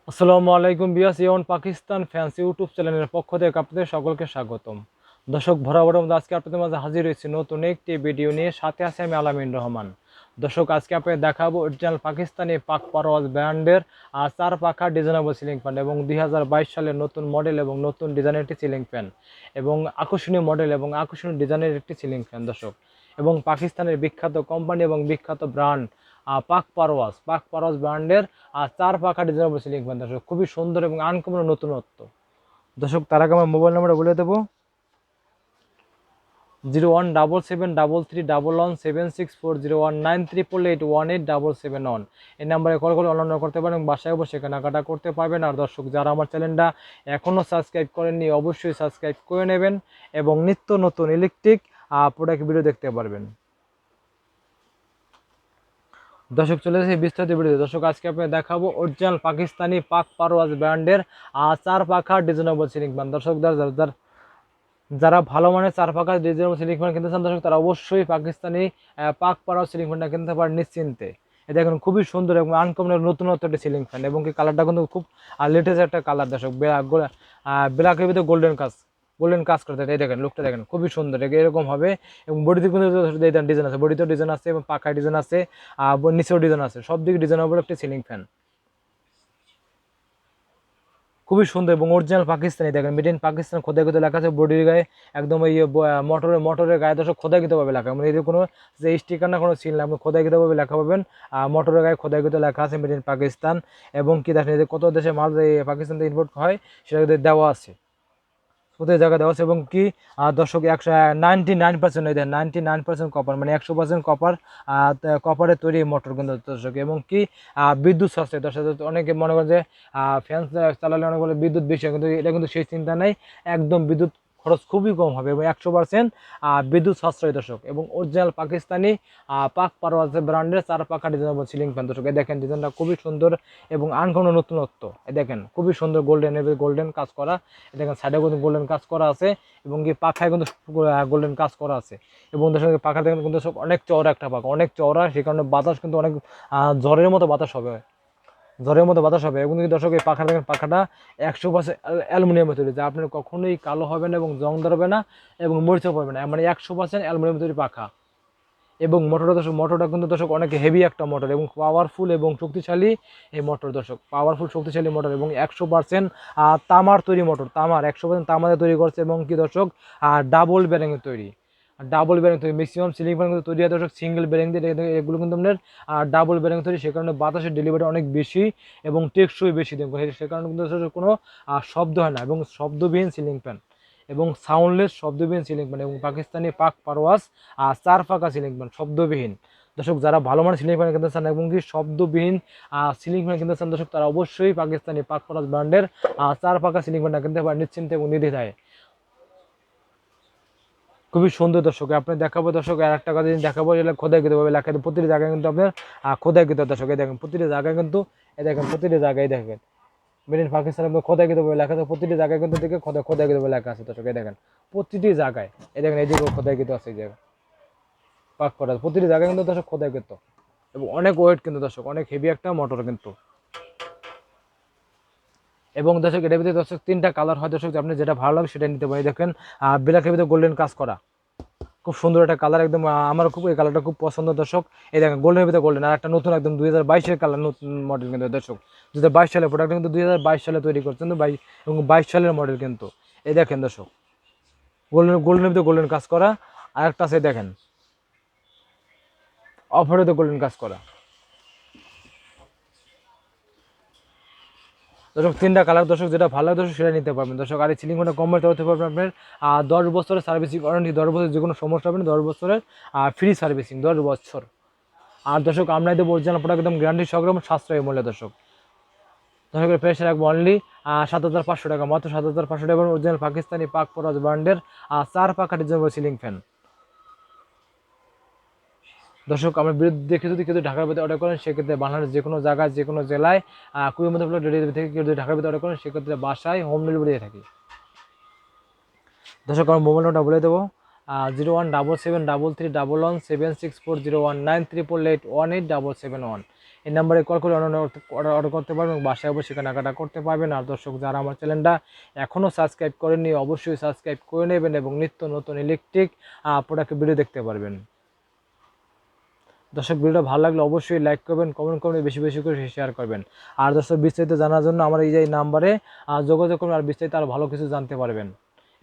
আসসালামু আলাইকুম বিয়াস এ one Pakistan fans YouTube চ্যানেলের পক্ষ থেকে আপনাদের সকলকে স্বাগতম। দর্শক বরাবরের মধ্যে আজকে আপনাদের মাঝে হাজির হয়েছি নতুন একটি ভিডিও নিয়ে, সাথে আছে আমি আলামিন রহমান। দর্শক আজকে আপনাদের দেখাবো অরিজিনাল পাকিস্তানি পাক পারওয়াজ ব্র্যান্ডের 4 পাখা ডিজাইনেবল সিলিং ফ্যান এবং 2022 সালের নতুন মডেল এবং নতুন ডিজাইনের একটি সিলিং ফ্যান এবং আকর্ষণীয় মডেল এবং আকর্ষণীয় ডিজাইনের একটি সিলিং ফ্যান দর্শক, এবং পাকিস্তানের বিখ্যাত কোম্পানি এবং বিখ্যাত ব্র্যান্ড পাক পারওয়াজ ব্র্যান্ডের 4 পাখা ডিজাইনেবল সিলিং ফ্যান দর্শক, খুবই সুন্দর এবং আনকমন নতুনত্ব। দর্শক তার আগে আমার মোবাইল নাম্বারটা বলে দেবো 0177331176 0193881877 এই নাম্বারে কল করে অনলাইন করতে পারেন, বাসায় বসে কেনাকাটা করতে পারবেন। আর দর্শক যারা আমার চ্যানেলটা এখনও সাবস্ক্রাইব করেননি অবশ্যই সাবস্ক্রাইব করে নেবেন এবং নিত্য নতুন ইলেকট্রিক প্রোডাক্ট ভিডিও দেখতে পারবেন। দর্শক চলে এসেছে বিস্তারিত ভিডিও। দর্শক আজকে আপনাকে দেখাবো অরিজিনাল পাকিস্তানি পাক পারওয়াজ ব্র্যান্ডের 4 পাখা ডিজাইনেবল সিলিং ফ্যান। দর্শক যারা ভালো মানের 4 পাখা ডিজাইনেবল সিলিং ফ্যান কিনতে চান দর্শক, তারা অবশ্যই পাকিস্তানি পাক পারওয়াজ সিলিং ফ্যানটা কিনতে পারেন নিশ্চিন্তে। এটা দেখুন খুবই সুন্দর এবং আনকমন নতুনত্ব একটা সিলিং ফ্যান, এবং কি কালারটা কিন্তু খুব লেটেস্ট একটা কালার দর্শক, ব্ল্যাকের ভিতরে গোল্ডেন কাজ করতে। এই দেখেন লুকটা দেখেন খুবই সুন্দর, এরকম হবে। এবং বডিতে কিন্তু ডিজাইন আছে, বডিতেও ডিজাইন আছে এবং পাখায় ডিজাইন আছে, নিচেও ডিজাইন আছে, সব দিকে ডিজাইনেবল একটা সিলিং ফ্যান, খুবই সুন্দর এবং অরিজিনাল পাকিস্তানি। দেখেন মেড ইন পাকিস্তান খোদাই করতে লেখা আছে বডির গায়ে, একদম এই মোটরের গায়ে দর্শক খোদাই করতে পাবে লেখা, মানে এর কোনো যে স্টিকার না কোনো সিল না, আপনি খোদাই করতে পাবে লেখা পাবেন। মোটরের গায়ে খোদাই করতে লেখা আছে মেড ইন পাকিস্তান। এবং কি দেখেন যে কত দেশে মাল পাকিস্তান থেকে ইম্পোর্ট হয় সেটা দেওয়া আছে, প্রত্যেক জায়গায় দেওয়া আছে। এবং কি দর্শক 99% 99% কপার, মানে 100% কপার, কপারের তৈরি মোটর কিন্তু দর্শক। এবং কি বিদ্যুৎ সাশ্রয় দর্শক, অনেকে মনে করেন যে ফ্যান চালালে অনেক বলে বিদ্যুৎ বেশি হয়, কিন্তু এটা কিন্তু সেই চিন্তা নেই, একদম বিদ্যুৎ খরচ খুবই কম হবে এবং 100% বিদ্যুৎ সাশ্রয় দর্শক। এবং অরিজিনাল পাকিস্তানি পাক পারওয়াজ ব্র্যান্ডের 4 পাখা ডিজাইনেবল সিলিং ফ্যান দর্শক, দেখেন ডিজাইনটা খুবই সুন্দর এবং আনকমন নতুনত্ব। দেখেন খুবই সুন্দর গোল্ডেন কাজ করা, দেখেন সাইডে কিন্তু গোল্ডেন কাজ করা আছে এবং কি পাখায় কিন্তু গোল্ডেন কাজ করা আছে। এবং তার সঙ্গে পাখা দেখেন কিন্তু অনেক চওড়া একটা পাখা, অনেক চওড়া, সেই কারণে বাতাস কিন্তু অনেক ঝড়ের মতো বাতাস হবে, এবং দর্শক এই পাখা দেখেন, পাখাটা 100% অ্যালুমিনিয়ামে তৈরি, যা আপনার কখনোই কালো হবে না এবং জং ধরবে না এবং মরিচা পড়বে না, মানে 100% অ্যালুমিনিয়াম তৈরি পাখা। এবং মোটরটা কিন্তু দর্শক অনেক হেভি একটা মোটর এবং পাওয়ারফুল এবং শক্তিশালী এই মোটর দর্শক, পাওয়ারফুল শক্তিশালী মোটর এবং 100% তামার তৈরি মোটর, 100% তামাতে তৈরি করছে। এবং কি দর্শক ডাবল ব্যারিং তৈরি, ম্যাক্সিমাম সিলিং ফ্যান কিন্তু তৈরি হয় দর্শক সিঙ্গেল ব্যারিং দিয়ে, এগুলো কিন্তু আপনার ডাবল ব্যারিং তৈরি, সে কারণে বাতাসের ডেলিভারি অনেক বেশি এবং টেকসই বেশি দেন, সে কারণে কিন্তু কোনো শব্দ হয় না এবং শব্দবিহীন সিলিং ফ্যান এবং সাউন্ডলেস শব্দবিহীন সিলিং ফ্যান। এবং পাকিস্তানি পাক পারওয়াজ 4 পাখা সিলিং ফ্যান শব্দবিহীন দর্শক, যারা ভালো মানের সিলিং ফ্যান কিনতে চান এবং কি শব্দবিহীন সিলিং ফ্যান কিনতে চান দর্শক, তারা অবশ্যই পাকিস্তানি পাক পারওয়াজ ব্র্যান্ডের 4 পাখা সিলিং ফ্যানটা কিনতে পারেন নিশ্চিন্তে এবং নির্দ্বিধায়। খুবই সুন্দর দর্শক, আপনি দেখাবো দর্শক আর একটা কথা দেখাবো, যেটা খোদাইকৃত ভাবে লেখা, প্রতিটি জায়গায় কিন্তু আপনার খোদাইকৃত দর্শক, দেখেন প্রতিটি জায়গায় কিন্তু দেখেন প্রতিটি জায়গায় দেখেন মেড ইন পাকিস্তান খোদাইকৃত ভাবে লেখা আছে, প্রতিটি জায়গায় কিন্তু দেখে খোদাইকৃত ভাবে লেখা আছে দর্শক। দেখেন প্রতিটি জায়গায়, দেখেন এই দিকে খোদাইকৃত আছে, এই জায়গায় পাক করা, প্রতিটি জায়গায় কিন্তু দর্শক খোদাইকৃত এবং অনেক ওয়েট কিন্তু দর্শক, অনেক হেভি একটা মোটর কিন্তু। এবং দর্শক এটার ভিতরে দর্শক 3টা কালার হয় দর্শক, আপনি যেটা ভালো লাগে সেটা নিতে পারেন। দেখেন ব্ল্যাকের ভিতরে গোল্ডেন কাজ করা, খুব সুন্দর একটা কালার, একদম আমার খুব এই কালারটা খুব পছন্দ দর্শক। এই দেখেন গোল্ডেনের ভিতরে গোল্ডেন, আর একটা নতুন একদম 2022-এর কালার, নতুন মডেল কিন্তু দর্শক, 2022 সালের প্রোডাক্ট কিন্তু 2022 সালে তৈরি করছেন কিন্তু 22 সালের মডেল কিন্তু। এই দেখেন দর্শক গোল্ডেনের ভিতরে গোল্ডেন কাজ করা, আর একটা আছে দেখেন অফারে তো গোল্ডেন কাজ করা দর্শক, 3টা কালার দর্শক, যেটা ভালো লাগে দর্শক সেটা নিতে পারবেন দর্শক। আর এই সিলিং ফ্যানটা কম বের করতে পারবেন আপনার 10 বছরের সার্ভিসিং ওয়ারেন্টি, 10 বছর যে কোনো সমস্যা হবে না, 10 বছরের ফ্রি সার্ভিসিং, 10 বছর। আর দর্শক আমরা দেবো অরিজিনাল প্রোডাক্ট একদম গ্যারান্টি সহকারে সাশ্রয়ী মূল্যে দর্শক। দর্শকের প্রাইস রাখবো অনলি 7,500 টাকা, মাত্র 7,500 টাকা অরিজিনাল পাকিস্তানি পাক পারওয়াজ ব্র্যান্ডের 4 পাখা ডিজাইনেবল সিলিং ফ্যান দর্শক। আমার বিরুদ্ধে দেখে যদি কেউ ঢাকার ভিতরে অর্ডার করেন, সেক্ষেত্রে বাংলাদেশের যে কোনো জায়গায় যে কোনো জেলায় কুড়ির মধ্যে ডেলিভারি থেকে কেউ যদি ঢাকার ভিতরে অর্ডার করেন, সেক্ষেত্রে বাসায় হোম ডেলিভারি দিয়ে থাকি দর্শক। আমার মোবাইল নাম্বারটা বলে দেবো 017733117640 1988181877 1। এই নাম্বারে কল করে অর্ডার করতে পারবেন এবং বাসায় অবশ্যই কেনাকাটা করতে পারবেন। আর দর্শক যারা আমার চ্যানেলটা এখনও সাবস্ক্রাইব করেননি অবশ্যই সাবস্ক্রাইব করে নেবেন এবং নিত্য নতুন ইলেকট্রিক প্রোডাক্টের ভিডিও দেখতে পারবেন। দর্শক ভিডিওটা ভালো লাগলে অবশ্যই লাইক করবেন, কমেন্ট করবেন, বেশি বেশি করে শেয়ার করবেন। আর দর্শক বিস্তারিত জানার জন্য আমার এই যে নাম্বারে যোগাযোগ করবেন, আর বিস্তারিত আরও ভালো কিছু জানতে পারবেন।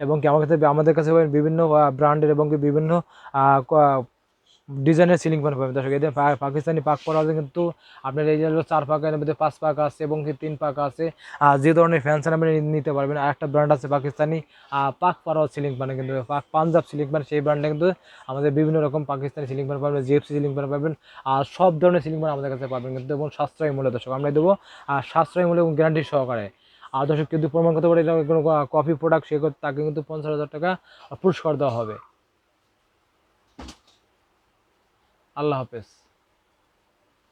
এবং কি আমাদের কাছে বিভিন্ন ব্র্যান্ডের এবং কি বিভিন্ন ডিজাইনের সিলিং ফ্যান পাবেন। দর্শক এদের পাকিস্তানি পাক পরাজে কিন্তু আপনার এই যে 4 পাকা, এর মধ্যে 5 পাকা আছে এবং কি 3 পাকা আছে। যে ধরনের ফ্যান চান আপনি নিতে পারবেন। আর একটা ব্র্যান্ড আছে পাকিস্তানি পাক পরাজ সিলিং ফ্যান, কিন্তু পাঞ্জাব সিলিং ফ্যান, সেই ব্র্যান্ডে কিন্তু আমাদের বিভিন্ন রকম পাকিস্তানি সিলিং ফ্যান পাবেন, জিএফসি সিলিং ফ্যান পাবেন। আর সব ধরনের সিলিং ফ্যান আমাদের কাছে পাবেন কিন্তু এবং সাশ্রয়ী মূল্যে। দর্শক আমরা দেবো সাশ্রয়ী মূল্য এবং গ্যারান্টি সহকারে। আর দর্শক কিন্তু প্রমাণ করতে পারে এটা কোনো কপি প্রোডাক্ট, সে তাকে কিন্তু 50,000 টাকা পুরস্কার দেওয়া হবে। আল্লাহ হাফেজ।